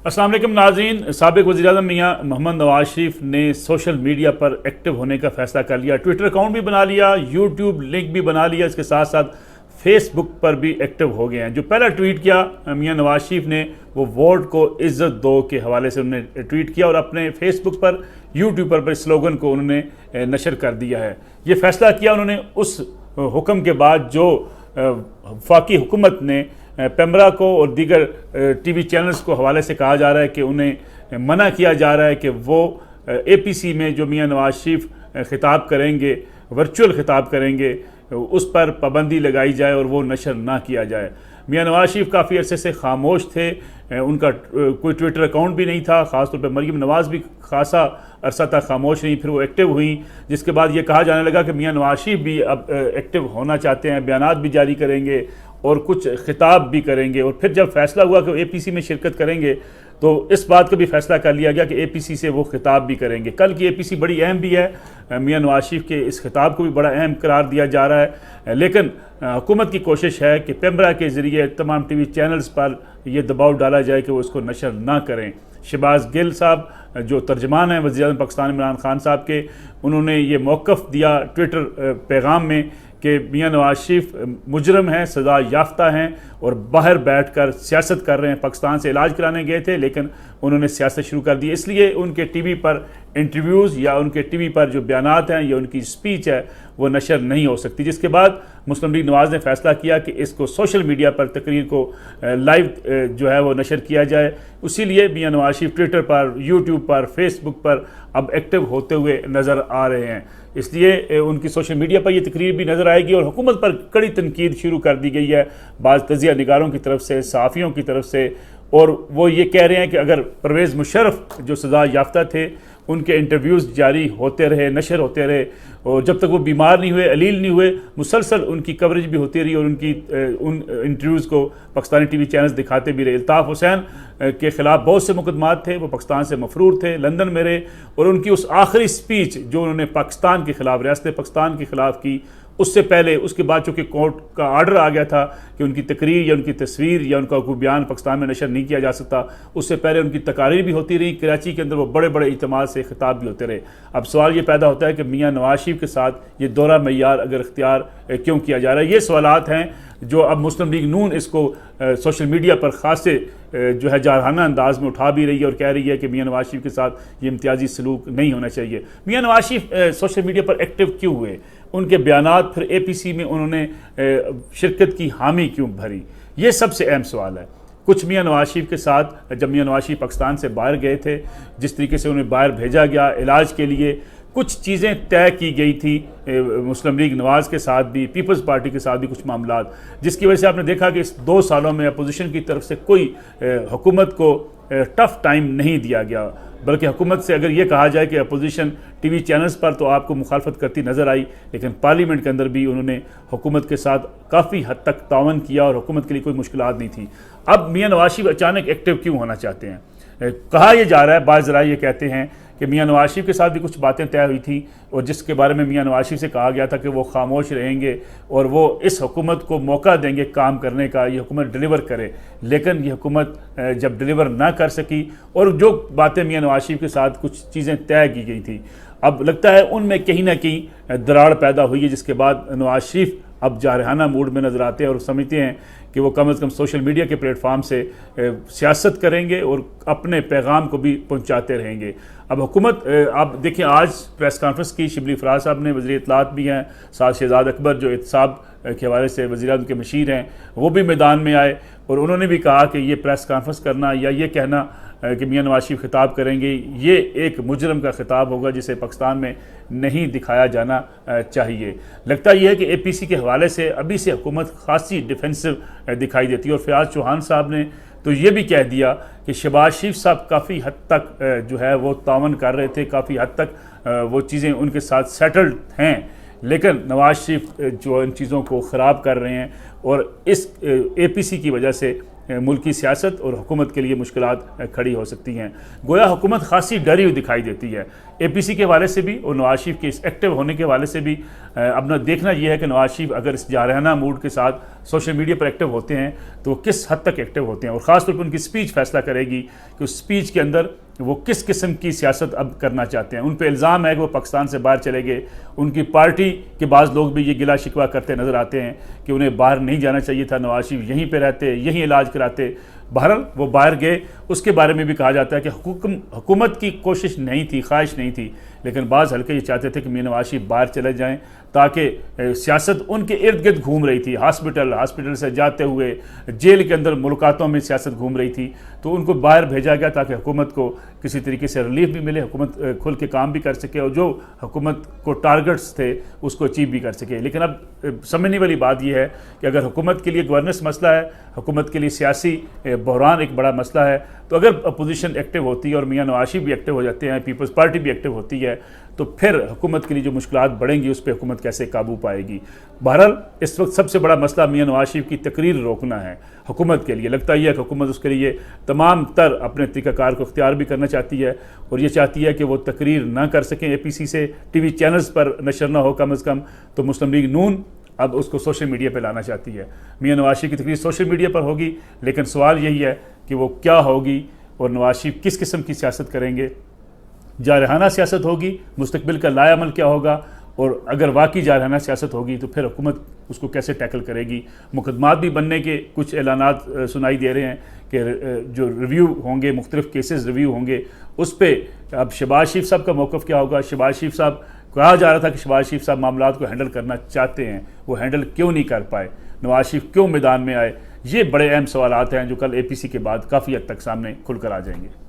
अस्सलाम वालेकुम नाज़रीन। साबिक़ वज़ीर-ए-आज़म मियां मोहम्मद नवाज शरीफ ने सोशल मीडिया पर एक्टिव होने का फ़ैसला कर लिया। ट्विटर अकाउंट भी बना लिया, यूट्यूब लिंक भी बना लिया, इसके साथ साथ फेसबुक पर भी एक्टिव हो गए हैं। जो पहला ट्वीट किया मियां नवाज शरीफ ने, वो वोट को इज़्ज़त दो के हवाले से उन्होंने ट्वीट किया और अपने फेसबुक पर, यूट्यूब पर स्लोगन को उन्होंने नशर कर दिया है। ये फ़ैसला किया उन्होंने उस हुक्म के बाद जो वफाकी हुकूमत ने पेमरा को और दीगर टीवी चैनल्स को हवाले से कहा जा रहा है कि उन्हें मना किया जा रहा है कि वो APC में जो मियां नवाज शरीफ खिताब करेंगे, वर्चुअल खिताब करेंगे, उस पर पाबंदी लगाई जाए और वो नशर ना किया जाए। मियां नवाज शरीफ काफ़ी अरसे से खामोश थे, उनका कोई ट्विटर अकाउंट भी नहीं था। ख़ासतौर पर मरीम नवाज़ भी खासा अरसा तक खामोश रही, फिर वो एक्टिव हुई, जिसके बाद ये कहा जाने लगा कि मियां नवाज शरीफ भी अब एक्टिव होना चाहते हैं, बयानात भी जारी करेंगे और कुछ खिताब भी करेंगे। और फिर जब फैसला हुआ कि वो APC में शिरकत करेंगे तो इस बात का भी फैसला कर लिया गया कि APC से वो खिताब भी करेंगे। कल की APC बड़ी अहम भी है, मियां नवाज शरीफ के इस खिताब को भी बड़ा अहम करार दिया जा रहा है। लेकिन हुकूमत की कोशिश है कि पेमरा के ज़रिए तमाम TV चैनल्स पर यह दबाव डाला जाए कि वो इसको नशर ना करें। शहबाज गिल साहब जो तर्जमान हैं वज़ीर-ए-आज़म पाकिस्तान इमरान खान साहब के, उन्होंने ये मौक़िफ़ दिया ट्विटर पैगाम में कि मियां नवाज शरीफ मुजरम हैं, सज़ा याफ्ता हैं और बाहर बैठकर सियासत कर रहे हैं। पाकिस्तान से इलाज कराने गए थे लेकिन उन्होंने सियासत शुरू कर दी, इसलिए उनके TV पर इंटरव्यूज़ या उनके TV पर जो बयानात हैं या उनकी स्पीच है वो नशर नहीं हो सकती। जिसके बाद मुस्लिम लीग नवाज़ ने फ़ैसला किया कि इसको सोशल मीडिया पर तकरीर को लाइव जो है वो नशर किया जाए। उसी लिए मियां नवाज शरीफ ट्विटर पर, यूट्यूब पर, फेसबुक पर अब एक्टिव होते हुए नज़र आ रहे हैं। इसलिए उनकी सोशल मीडिया पर यह तकरीर भी नज़र आएगी और हुकूमत पर कड़ी तनकीद शुरू कर दी गई है बाज़ तजिया निगारों की तरफ से, सहाफ़ियों की तरफ से। और वो ये कह रहे हैं कि अगर परवेज़ मुशर्रफ जो सज़ा याफ्ता थे उनके इंटरव्यूज़ जारी होते रहे, नशर होते रहे और जब तक वो बीमार नहीं हुए, अलील नहीं हुए, मुसलसल उनकी कवरेज भी होती रही और उन इंटरव्यूज़ को पाकिस्तानी TV चैनल्स दिखाते भी रहे। अल्ताफ़ हुसैन के ख़िलाफ़ बहुत से मुकदमात थे, वो पाकिस्तान से मफरूर थे, लंदन में रहे और उनकी उस आखिरी स्पीच जो उन्होंने पाकिस्तान के ख़िलाफ़, रियासत पाकिस्तान के ख़िलाफ़ की, उससे पहले, उसके बाद चूँकि कोर्ट का आर्डर आ गया था कि उनकी तकरीर या उनकी तस्वीर या उनका कोई बयान पाकिस्तान में नशर नहीं किया जा सकता, उससे पहले उनकी तकारीर भी होती रही। कराची के अंदर वो बड़े बड़े इत्तेमाद से खिताब भी होते रहे। अब सवाल ये पैदा होता है कि मियां नवाज शरीफ के साथ ये दोहरा मय्यार अगर इख्तियार क्यों किया जा रहा है। ये सवालात हैं जो अब मुस्लिम लीग नून इसको सोशल मीडिया पर ख़ासे जो है जारहाना अंदाज में उठा भी रही है और कह रही है कि मियां नवाज शरीफ के साथ ये इम्तियाजी सलूक नहीं होना चाहिए। मियां नवाज शरीफ सोशल मीडिया पर एक्टिव क्यों हुए, उनके बयानात फिर APC में उन्होंने शिरकत की हामी क्यों भरी, ये सबसे अहम सवाल है। कुछ मियां नवाज शरीफ के साथ जब मियां नवाज शरीफ पाकिस्तान से बाहर गए थे, जिस तरीके से उन्हें बाहर भेजा गया इलाज के लिए, कुछ चीज़ें तय की गई थी मुस्लिम लीग नवाज़ के साथ भी, पीपल्स पार्टी के साथ भी कुछ मामलात, जिसकी वजह से आपने देखा कि इस 2 सालों में अपोजिशन की तरफ से कोई हुकूमत को टफ़ टाइम नहीं दिया गया। बल्कि हुकूमत से अगर ये कहा जाए कि अपोजिशन TV चैनल्स पर तो आपको मुखालफत करती नज़र आई, लेकिन पार्लियामेंट के अंदर भी उन्होंने हुकूमत के साथ काफ़ी हद तक तावन किया और हुकूमत के लिए कोई मुश्किलात नहीं थी। अब मियां नवाज शरीफ अचानक एक्टिव क्यों होना चाहते हैं? कहा यह जा रहा है, बाज़ ज़राए ये कहते हैं कि मियां नवाज शरीफ के साथ भी कुछ बातें तय हुई थी और जिसके बारे में मियां नवाज शरीफ से कहा गया था कि वो खामोश रहेंगे और वो इस हुकूमत को मौका देंगे काम करने का, ये हुकूमत डिलीवर करे। लेकिन ये हुकूमत जब डिलीवर ना कर सकी और जो बातें मियां नवाज शरीफ के साथ कुछ चीज़ें तय की गई थी, अब लगता है उनमें कहीं ना कहीं दरार पैदा हुई है, जिसके बाद नवाज शरीफ अब जारहाना मूड में नज़र आते हैं और समझते हैं कि वो कम अज़ कम सोशल मीडिया के प्लेटफार्म से सियासत करेंगे और अपने पैगाम को भी पहुंचाते रहेंगे। अब हुकूमत आप देखिए, आज प्रेस कॉन्फ्रेंस की शिबली फराज साहब ने, वज़ीर इत्तलात भी हैं, साथ शहजाद अकबर जो एहतसाब के हवाले से वज़ीर-ए-आज़म के मशीर हैं, वो भी मैदान में आए और उन्होंने भी कहा कि ये प्रेस कॉन्फ्रेंस करना या ये कहना कि मियां नवाज शरीफ खिताब करेंगे, ये एक मुजरम का खिताब होगा जिसे पाकिस्तान में नहीं दिखाया जाना चाहिए। लगता यह है कि APC के हवाले से अभी से हुकूमत खासी डिफेंसिव दिखाई देती है और फयाज़ चौहान साहब ने तो ये भी कह दिया कि शहबाज शरीफ साहब काफ़ी हद तक जो है वो तावन कर रहे थे, काफ़ी हद तक वो चीज़ें उनके साथ सेटल्ड हैं, लेकिन नवाज शरीफ जो इन चीज़ों को ख़राब कर रहे हैं और इस APC की वजह से मुल्की सियासत और हुकूमत के लिए मुश्किलात खड़ी हो सकती हैं। गोया हुकूमत खासी डरी हुई दिखाई देती है APC के हवाले से भी और नवाज शरीफ के इस एक्टिव होने के हवाले से भी। अपना देखना यह है कि नवाज शरीफ अगर इस जारहाना मूड के साथ सोशल मीडिया पर एक्टिव होते हैं तो वो किस हद तक एक्टिव होते हैं, और ख़ास तौर पर उनकी स्पीच फैसला करेगी कि उस स्पीच के अंदर वो किस किस्म की सियासत अब करना चाहते हैं। उन पर इल्ज़ाम है कि वो पाकिस्तान से बाहर चले गए। उनकी पार्टी के बाज़ लोग भी ये गिला शिकवा करते नज़र आते हैं कि उन्हें बाहर नहीं जाना चाहिए था, नवाज शरीफ यहीं पे रहते, यहीं इलाज कराते। बहरहाल वो बाहर गए, उसके बारे में भी कहा जाता है कि हुकूमत की कोशिश नहीं थी, ख्वाहिश नहीं थी, लेकिन बाज़ हल्के ये चाहते थे कि मियां नवाज शरीफ बाहर चले जाएं ताकि सियासत उनके इर्द गिर्द घूम रही थी। हॉस्पिटल से जाते हुए जेल के अंदर मुलाकातों में सियासत घूम रही थी, तो उनको बाहर भेजा गया ताकि हुकूमत को किसी तरीके से रिलीफ भी मिले, हुकूमत खुल के काम भी कर सके और जो हुकूमत को टारगेट्स थे उसको अचीव भी कर सके। लेकिन अब समझने वाली बात यह है कि अगर हुकूमत के लिए गवर्नेंस मसला है, हुकूमत के लिए सियासी बहरान एक बड़ा मसला है, तो अगर अपोजिशन एक्टिव होती है और मियां नवाज शरीफ भी एक्टिव हो जाते हैं, पीपल्स पार्टी भी एक्टिव होती है, तो फिर हुकूमत के लिए जो मुश्किलात बढ़ेंगी उस पर हुकूमत कैसे काबू पाएगी। बहरहाल इस वक्त सबसे बड़ा मसला मियां नवाज शरीफ की तकरीर रोकना है। हुकूमत के लिए लगता ही है कि हुकूमत उसके लिए तमाम तर अपने तरीक़ाकार को इख्तियार भी करना चाहती है और ये चाहती है कि वो तकरीर ना कर सकें APC से, TV चैनल्स पर नशर ना हो कम अज़ कम। तो मुस्लिम लीग नून अब उसको सोशल मीडिया पर लाना चाहती है। मियां नवाज शरीफ की तकरीर सोशल मीडिया पर होगी, लेकिन सवाल यही है कि वो क्या होगी और नवाज शरीफ किस किस्म की सियासत करेंगे। जारहाना सियासत होगी, मुस्तकबिल का लायामल क्या होगा, और अगर वाकई जारहाना सियासत होगी तो फिर हुकूमत उसको कैसे टैकल करेगी। मुकदमात भी बनने के कुछ ऐलानात सुनाई दे रहे हैं कि जो रिव्यू होंगे, मुख्तलिफ केसेस रिव्यू होंगे, उस पर अब शहबाज शरीफ साहब का मौक़िफ़ क्या होगा। शहबाज शरीफ साहब कहा जा रहा था कि शहबाज शरीफ साहब मामलात को हैंडल करना चाहते हैं, वो हैंडल क्यों नहीं कर पाए, नवाज शरीफ क्यों मैदान में आए। ये बड़े अहम सवालात हैं जो कल APC के बाद काफ़ी हद तक सामने खुल कर आ जाएंगे।